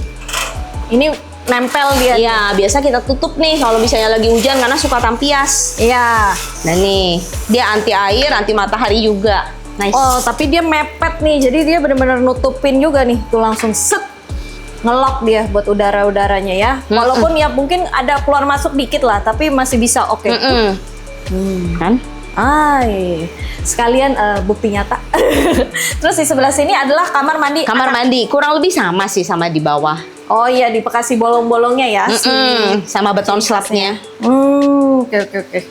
Ini nempel dia. Iya, biasa kita tutup nih kalau misalnya lagi hujan karena suka tampias. Iya. Nah nih, dia anti air, anti matahari juga. Nice. Oh, tapi dia mepet nih, jadi dia benar-benar nutupin juga nih. Tuh langsung set. Ngelok dia buat udara-udaranya ya. Walaupun ya mungkin ada keluar masuk dikit lah, tapi masih bisa oke. Kan? Ay, sekalian bukti nyata. Terus di sebelah sini adalah kamar mandi. Kamar mandi kurang lebih sama sih sama di bawah. Oh iya, dikasih bolong-bolongnya ya. Sama beton slabnya. Oke.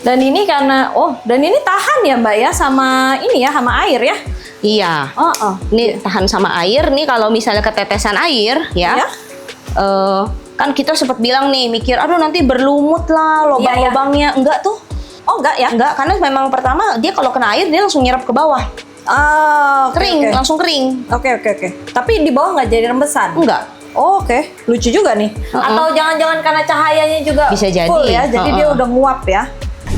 Dan ini karena dan ini tahan ya Mbak ya sama ini ya, sama air ya. Iya. Ini tahan sama air nih, kalau misalnya ketetesan air ya. Kan kita sempat bilang nih, mikir aduh nanti berlumut lah lubang-lubangnya. Enggak tuh. Oh enggak ya? Enggak, karena memang pertama dia kalau kena air dia langsung nyerap ke bawah. Kering, langsung kering. Oke. Tapi di bawah nggak jadi rembesan? Enggak. Oh, oke. Lucu juga nih. Atau jangan-jangan karena cahayanya juga bisa jadi full ya, jadi dia udah nguap ya.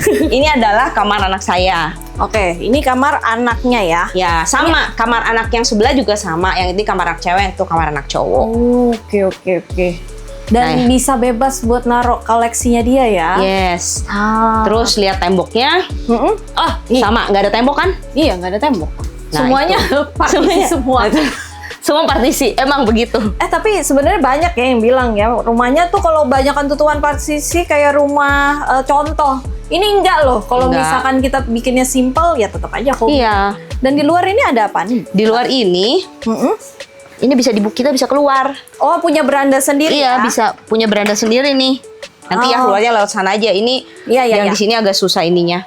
Ini adalah kamar anak saya. Oke, ini kamar anaknya ya. Ya, sama. Kamar anak yang sebelah juga sama. Yang ini kamar anak cewek, itu kamar anak cowok. Oke. Dan bisa bebas buat naruh koleksinya dia ya. Yes. Terus lihat temboknya. Sama, nggak ada tembok kan? Iya, nggak ada tembok. Nah, semuanya partisi semua. Semua partisi, emang begitu. Tapi sebenarnya banyak ya yang bilang ya, rumahnya tuh kalau banyakan tutupan partisi kayak rumah contoh. Ini enggak loh, kalau misalkan kita bikinnya simple ya tetap aja home. Iya. Dan di luar ini ada apa nih? Di luar ini, ini bisa kita bisa keluar. Oh, punya beranda sendiri? Iya, bisa punya beranda sendiri nih. Nanti ya keluarnya lewat sana aja. Ini yang di sini agak susah ininya.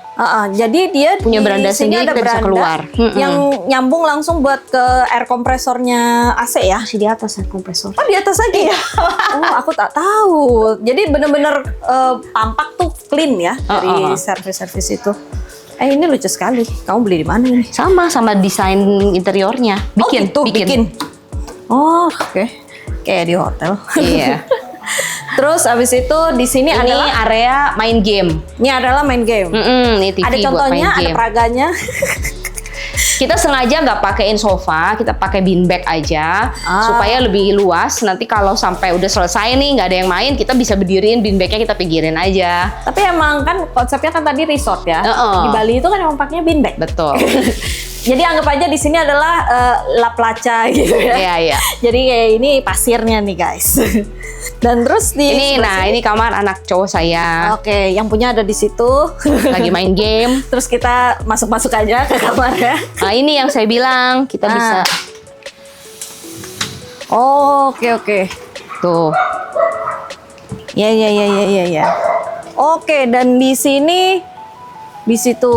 Jadi dia punya beranda sendiri, kita bisa keluar. Yang nyambung langsung buat ke air kompresornya AC ya? Masih di atas air kompresor. Oh, di atas lagi ya? Oh, aku tak tahu. Jadi bener-bener tampak tuh clean ya dari servis-servis itu. Ini lucu sekali. Kamu beli di mana ini? Sama desain interiornya. Bikin. Oh, oke. Kayak di hotel. Iya. Terus abis itu di sini adalah area main game. Ini adalah main game. Ini TV ada contohnya, ada peraganya. Kita sengaja nggak pakein sofa, kita pakai beanbag aja supaya lebih luas. Nanti kalau sampai udah selesai nih nggak ada yang main, kita bisa berdiriin beanbagnya, kita pinggirin aja. Tapi emang kan konsepnya kan tadi resort ya. Di Bali itu kan emang pakainya beanbag. Betul. Jadi anggap aja di sini adalah lap laca gitu ya. Iya. Jadi kayak ini pasirnya nih guys. Dan terus ini kamar anak cowok saya. Oke, yang punya ada di situ. Lagi main game. Terus kita masuk aja ke kamarnya. Nah, ini yang saya bilang kita bisa. Oke. Tuh. Ya. Oke, dan di situ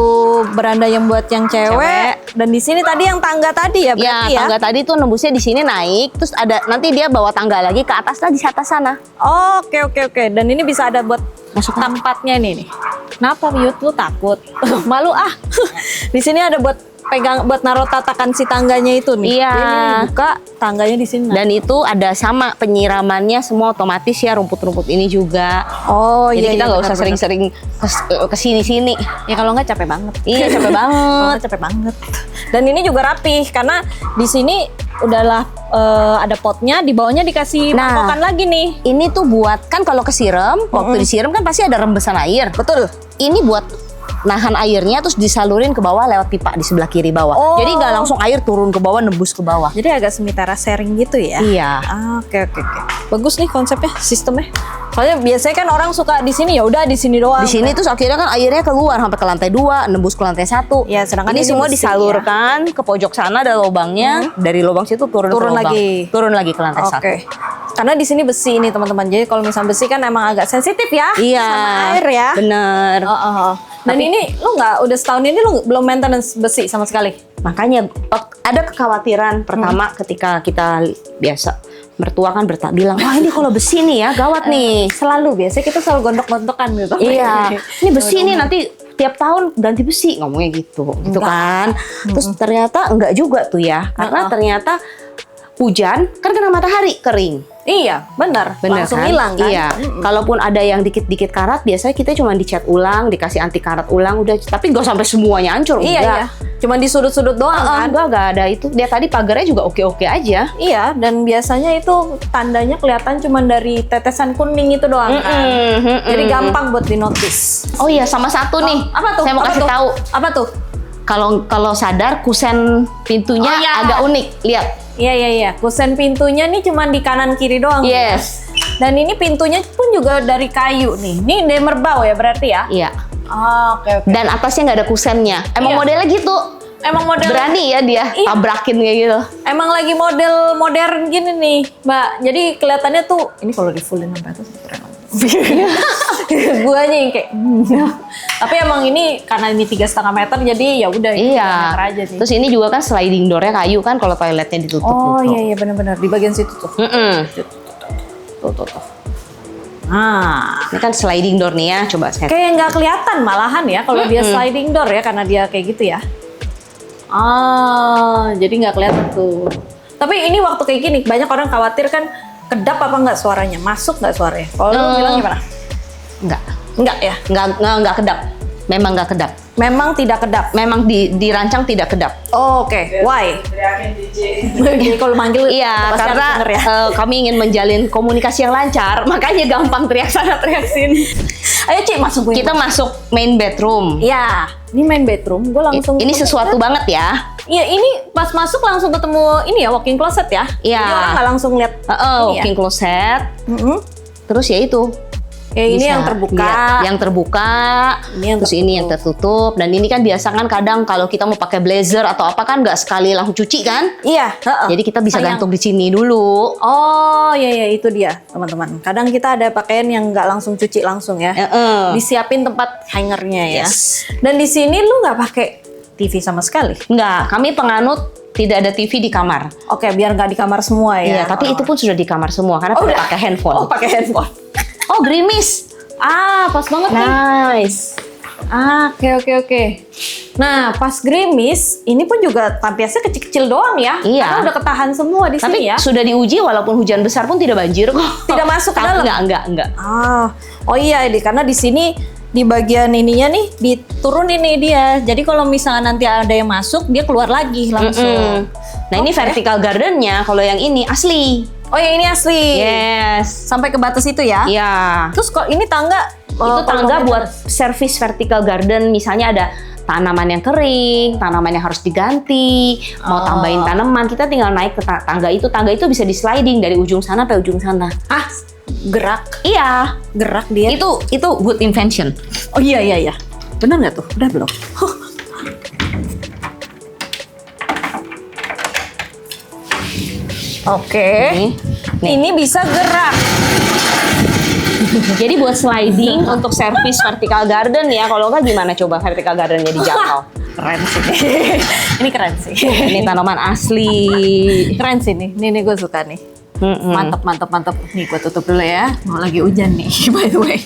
beranda yang buat yang cewek. Dan di sini tadi yang tangga tadi ya berarti ya? Tangga tadi tuh nembusnya di sini naik, terus ada nanti dia bawa tangga lagi ke atas di atas sana. Oke. Dan ini bisa ada buat masuk tempatnya nih. Kenapa Yud, lu takut? Malu ah. Di sini ada buat buat naruh tatakan si tangganya itu nih. Iya. Ini buka tangganya di sini. Dan itu ada sama penyiramannya semua otomatis ya, rumput-rumput ini juga. Jadi kita nggak usah sering-sering kesini-sini. Ya kalau nggak capek banget. Iya capek banget. Dan ini juga rapih karena di sini udahlah ada potnya, di bawahnya dikasih mangkokan lagi nih. Ini tuh buat kan kalau kesiram, waktu disiram kan pasti ada rembesan air. Betul. Ini buat nahan airnya terus disalurin ke bawah lewat pipa di sebelah kiri bawah. Jadi nggak langsung air turun ke bawah, nembus ke bawah. Jadi agak semitara sharing gitu ya? Iya. Oke. Bagus nih konsepnya, sistemnya. Soalnya biasanya kan orang suka di sini ya udah di sini doang. Di sini terus akhirnya kan airnya keluar sampai ke lantai 2, nembus ke lantai 1. Ya, sedangkan ini semua disalurkan ke pojok sana, ada lubangnya. Dari lubang situ turun lagi ke lantai 1. Oke. Karena di sini besi ini teman-teman. Jadi kalau misalnya besi kan emang agak sensitif ya sama air ya. Bener. Dan ini lu udah setahun ini lu belum maintenance besi sama sekali. Makanya ada kekhawatiran pertama ketika kita biasa mertua kan bilang, wah ini kalau besi nih ya gawat nih. Biasanya kita selalu gondok-gondokan gitu. Iya. Ini besi nih nanti tiap tahun ganti besi ngomongnya gitu kan. Terus ternyata enggak juga tuh ya, karena ternyata hujan kan kena matahari kering. Iya, benar. Bener Langsung kan? hilang kan? Iya. Kalaupun ada yang dikit-dikit karat, biasanya kita cuma dicat ulang, dikasih anti karat ulang, udah. Tapi nggak sampai semuanya hancur. Iya, enggak. iya. Cuman di sudut-sudut doang kan? Enggak ada itu. Dia tadi pagarnya juga oke-oke aja. Iya, dan biasanya itu tandanya kelihatan cuman dari tetesan kuning itu doang kan. Jadi gampang buat dinotis. Oh iya, sama satu nih. Apa tuh? Saya mau Apa kasih tuh? tahu. Apa tuh? Kalau sadar kusen pintunya Oh, iya. agak unik. Lihat. Iya. Kusen pintunya nih cuman di kanan kiri doang. Yes. Dan ini pintunya pun juga dari kayu nih. Ini demerbau ya berarti ya? Iya. Oke. Dan atasnya nggak ada kusennya. Emang Iya. modelnya gitu. Emang model Berani ya dia Iya. tabrakin kayak gitu. Emang lagi model modern gini nih, Mbak. Jadi kelihatannya tuh ini kalau di fullin sampai atas keren banget. Guanya yang kayak tapi emang ini karena ini 3,5 meter jadi ya udah ini 3 meter aja nih. Terus ini juga kan sliding door-nya kayu kan kalau toiletnya ditutup. Oh gitu. iya benar-benar di bagian situ tuh. Tuh. Nah, Ini kan sliding door nih ya, coba saya. kayak nggak kelihatan malahan ya kalau dia sliding door ya karena dia kayak gitu ya. Jadi nggak kelihatan tuh. Tapi ini waktu kayak gini banyak orang khawatir kan kedap apa nggak suaranya, masuk nggak suaranya? Kalau lu bilang gimana? Enggak ya. Enggak kedap. Memang enggak kedap. Memang tidak kedap. Memang dirancang tidak kedap. Oh, oke. Why? Jadi kalau manggil Iya, pasti karena harus denger ya. kami ingin menjalin komunikasi yang lancar, makanya gampang teriak sana teriak sini. Ayo Ci, masuk gue. Kita masuk main bedroom. Ya, ini main bedroom. Gue langsung. Ini sesuatu banget ya. Iya, ini pas masuk langsung ketemu ini ya walk-in closet ya. Iya. Jadi orang nggak langsung lihat. Walk-in closet. Terus ya itu. Ini Bisa. yang terbuka. Iya, yang terbuka. Ini yang terus ini yang tertutup. Dan ini kan biasa kan kadang kalau kita mau pakai blazer atau apa kan nggak sekali langsung cuci kan. Iya. Jadi kita bisa Sayang. gantung di sini dulu. Oh iya itu dia teman-teman. Kadang kita ada pakaian yang nggak langsung cuci langsung ya. Disiapin tempat hangernya ya. Yes. Dan di sini lu nggak pakai TV sama sekali. Nggak, kami penganut tidak ada TV di kamar. Oke, biar nggak di kamar semua ya. Iya, tapi itu pun sudah di kamar semua karena udah pakai handphone. Oh pakai handphone. Oh, gerimis. Pas banget nih. Nice. Oke. Nah, pas gerimis, ini pun juga tampiasnya kecil-kecil doang ya. Iya. Karena udah ketahan semua di Tapi sini ya. sudah diuji walaupun hujan besar pun tidak banjir kok. Tidak masuk ke dalam? Enggak. Oh iya, karena di sini di bagian ininya nih diturunin nih dia. Jadi kalau misalnya nanti ada yang masuk, dia keluar lagi langsung. Nah, ini vertical gardennya. Kalau yang ini asli. Oh yang ini asli. Yes. Sampai ke batas itu ya. Iya. Terus kok ini tangga? Itu tangga buat service vertical garden. Misalnya ada tanaman yang kering, tanaman yang harus diganti, mau tambahin tanaman, kita tinggal naik ke tangga itu. Tangga itu bisa di sliding dari ujung sana sampai ujung sana. Gerak. Iya. Gerak dia. Itu good invention. Oh iya. Benar nggak tuh? Udah belum? Oke. Nih. Ini bisa gerak. Jadi buat sliding untuk service vertical garden ya. Kalau nggak gimana coba vertical gardennya dijangkau? Keren sih. Ini keren sih. Ini tanaman asli. Keren sih nih. Ini gue suka nih. Mantap. Nih gue tutup dulu ya. Mau lagi hujan nih, by the way.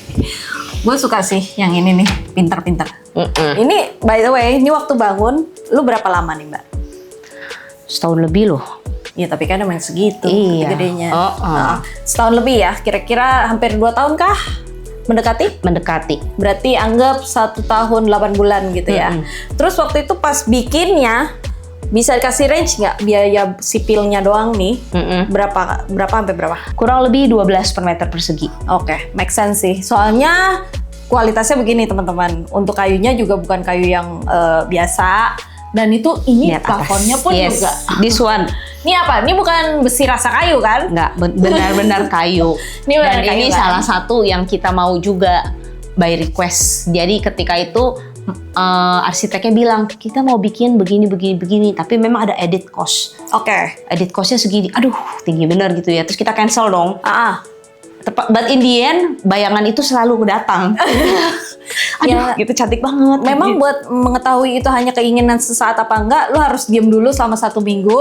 Gue suka sih yang ini nih, pintar-pintar. Ini by the way, ini waktu bangun, lu berapa lama nih Mbak? Setahun lebih loh. Iya tapi kan emang segitu Iya. gedenya. Nah, setahun lebih ya, kira-kira hampir 2 tahun kah? Mendekati? Mendekati. Berarti anggap 1 tahun 8 bulan gitu ya. Terus waktu itu pas bikinnya, bisa dikasih range nggak biaya sipilnya doang nih? Berapa sampai berapa? Kurang lebih 12 per meter persegi. Oke, make sense sih. Soalnya kualitasnya begini teman-teman. Untuk kayunya juga bukan kayu yang biasa. Dan itu ini Lihat plafonnya atas. pun Yes. juga. This one. Ini apa? Ini bukan besi rasa kayu kan? Nggak, benar-benar kayu. Ini benar Dan kayu, ini kan? salah satu yang kita mau juga by request. Jadi ketika itu arsiteknya bilang kita mau bikin begini. Tapi memang ada edit cost. Oke. Edit costnya segini. Aduh, tinggi benar gitu ya. Terus kita cancel dong. But in the end, bayangan itu selalu datang. Aduh, gitu cantik banget. Memang buat mengetahui itu hanya keinginan sesaat apa enggak, lu harus diam dulu selama 1 minggu.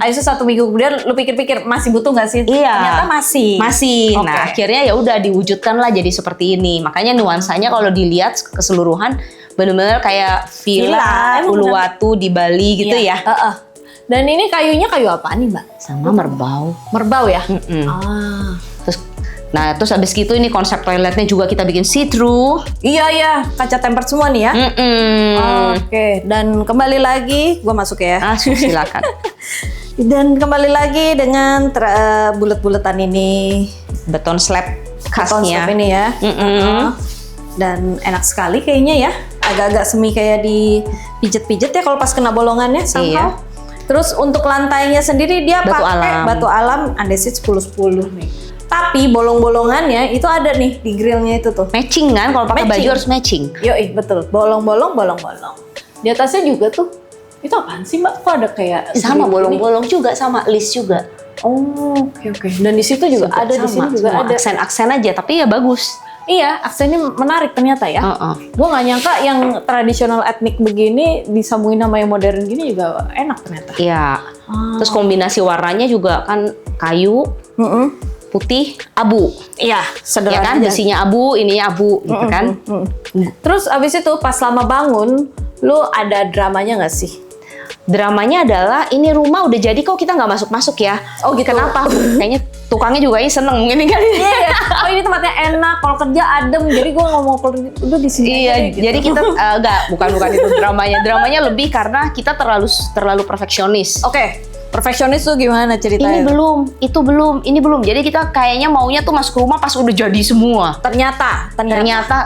Habis itu 1 minggu kemudian lu pikir-pikir masih butuh nggak sih? Iya. Ternyata masih. Masih. Oke. Nah, akhirnya ya udah diwujudkan lah jadi seperti ini. Makanya nuansanya kalau dilihat keseluruhan benar-benar kayak villa Emang Uluwatu di Bali gitu ya. Dan ini kayunya kayu apa nih, Mbak? Sama merbau. Merbau ya? Ah. Terus habis gitu ini konsep toiletnya juga kita bikin see-through. Iya, kaca tempered semua nih ya. Oke, dan kembali lagi, gue masuk ya. Silakan. Dan kembali lagi dengan bulet-buletan ini. Beton slab Beton khasnya. slab ini ya. Dan enak sekali kayaknya ya. Agak-agak semi kayak dipijet-pijet ya kalau pas kena bolongannya somehow. Terus untuk lantainya sendiri dia pakai batu alam andesit 10-10 nih. Tapi bolong-bolongannya itu ada nih di grillnya itu tuh. Matching kan, kalau pakai baju harus matching. Yoi, betul. Bolong-bolong. Di atasnya juga tuh. Itu apaan sih, Mbak? Kok ada kayak sama bolong-bolong juga, sama list juga. Oh, oke. Dan di situ juga ada, di sini juga ada. Aksen-aksen aja, tapi ya bagus. Iya, aksennya menarik ternyata ya. Gue nggak nyangka yang tradisional etnik begini disambungin sama yang modern gini juga enak ternyata. Iya. Terus kombinasi warnanya juga kan kayu, putih, abu. Iya, sederhana. Ya kan, besinya abu, ininya abu, gitu kan. Terus abis itu pas lama bangun, lu ada dramanya nggak sih? Dramanya adalah ini rumah udah jadi kok kita nggak masuk-masuk ya. Oh gitu. Kenapa? Kayaknya tukangnya juga ini seneng mungkin kali. Iya. Oh ini tempatnya enak, kalau kerja adem. Jadi gue nggak mau kerja, udah di sini. Iya. Aja, gitu. Jadi kita bukan itu dramanya. Dramanya lebih karena kita terlalu perfeksionis. Oke. Perfeksionis tuh gimana ceritanya? Itu belum. Jadi kita kayaknya maunya tuh masuk rumah pas udah jadi semua. Ternyata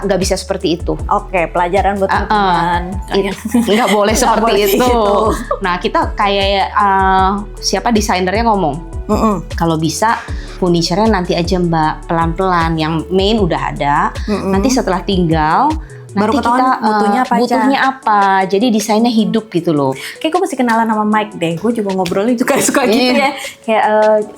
nggak bisa seperti itu. Oke, pelajaran buat teman-teman. Nggak boleh seperti itu. Nah, kita kayak siapa desainernya ngomong, kalau bisa furniture-nya nanti aja Mbak, pelan-pelan. Yang main udah ada. Nanti setelah tinggal baru nanti kita butuhnya apa. Jadi desainnya hidup gitu loh. Kayak gue masih kenalan sama Mike deh. Gue juga ngobrolnya juga suka gitu ya. Kayak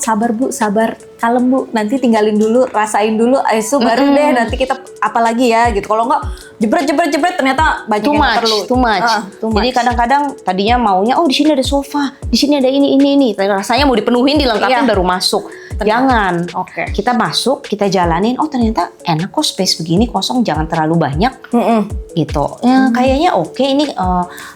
sabar Bu, sabar, kalem Bu. Nanti tinggalin dulu, rasain dulu. Baru deh nanti kita apa lagi ya gitu. Kalau enggak jebret ternyata banyak yang perlu. Too much. Jadi kadang-kadang tadinya maunya di sini ada sofa, di sini ada ini. Rasanya mau dipenuhin, dilengkapin baru masuk. Jangan. Oke. Kita masuk, kita jalanin. Oh ternyata enak kok space begini kosong, jangan terlalu banyak. Gitu. Ya, kayaknya oke ini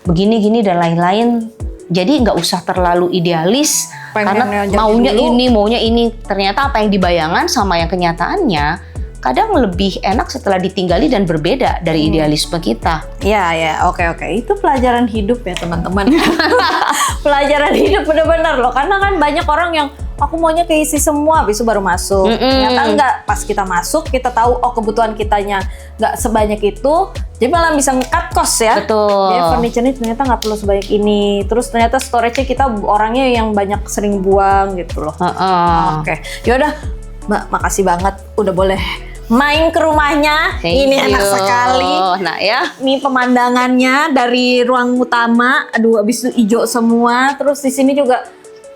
begini gini dan lain-lain. Jadi nggak usah terlalu idealis karena maunya ini. Ternyata apa yang dibayangkan sama yang kenyataannya kadang lebih enak setelah ditinggali dan berbeda dari idealisme kita. Ya, oke. Itu pelajaran hidup ya teman-teman. Pelajaran hidup benar-benar loh. Karena kan banyak orang yang aku maunya keisi semua, habis itu baru masuk. Ternyata enggak. Pas kita masuk, kita tahu kebutuhan kitanya nggak sebanyak itu. Jadi malah bisa nge-cut cost ya. Betul. Jadi furniture-nya ternyata nggak perlu sebanyak ini. Terus ternyata storage-nya kita orangnya yang banyak sering buang gitu loh. Oke. Yaudah, Mbak, makasih banget udah boleh main ke rumahnya. Ini enak sekali. Nah ya. Ini pemandangannya dari ruang utama. Aduh, abis itu hijau semua. Terus di sini juga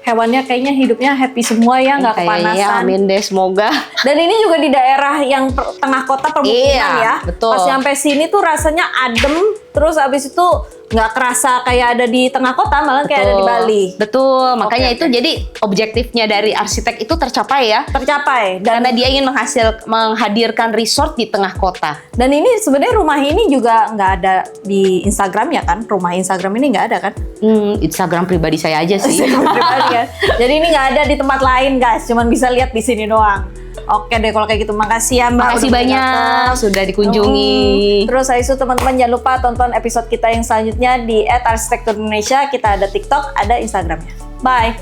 hewannya kayaknya hidupnya happy semua ya, nggak kepanasan. Amin deh, semoga. Dan ini juga di daerah yang tengah kota permukiman ya. Betul. Pas sampai sini tuh rasanya adem. Terus abis itu nggak kerasa kayak ada di tengah kota, malah kayak ada di Bali. Betul, makanya itu jadi objektifnya dari arsitek itu tercapai ya. Tercapai. Karena dia ingin menghadirkan resort di tengah kota. Dan ini sebenarnya rumah ini juga nggak ada di Instagram ya kan? Rumah Instagram ini nggak ada kan? Instagram pribadi saya aja sih. Pribadi kan? Jadi ini nggak ada di tempat lain guys, cuman bisa lihat di sini doang. Oke deh kalau kayak gitu, makasih ya Mbak. Makasih banyak sudah dikunjungi. Terus Aisu teman-teman jangan lupa tonton episode kita yang selanjutnya di @arsitektur Indonesia. Kita ada TikTok, ada Instagramnya. Bye.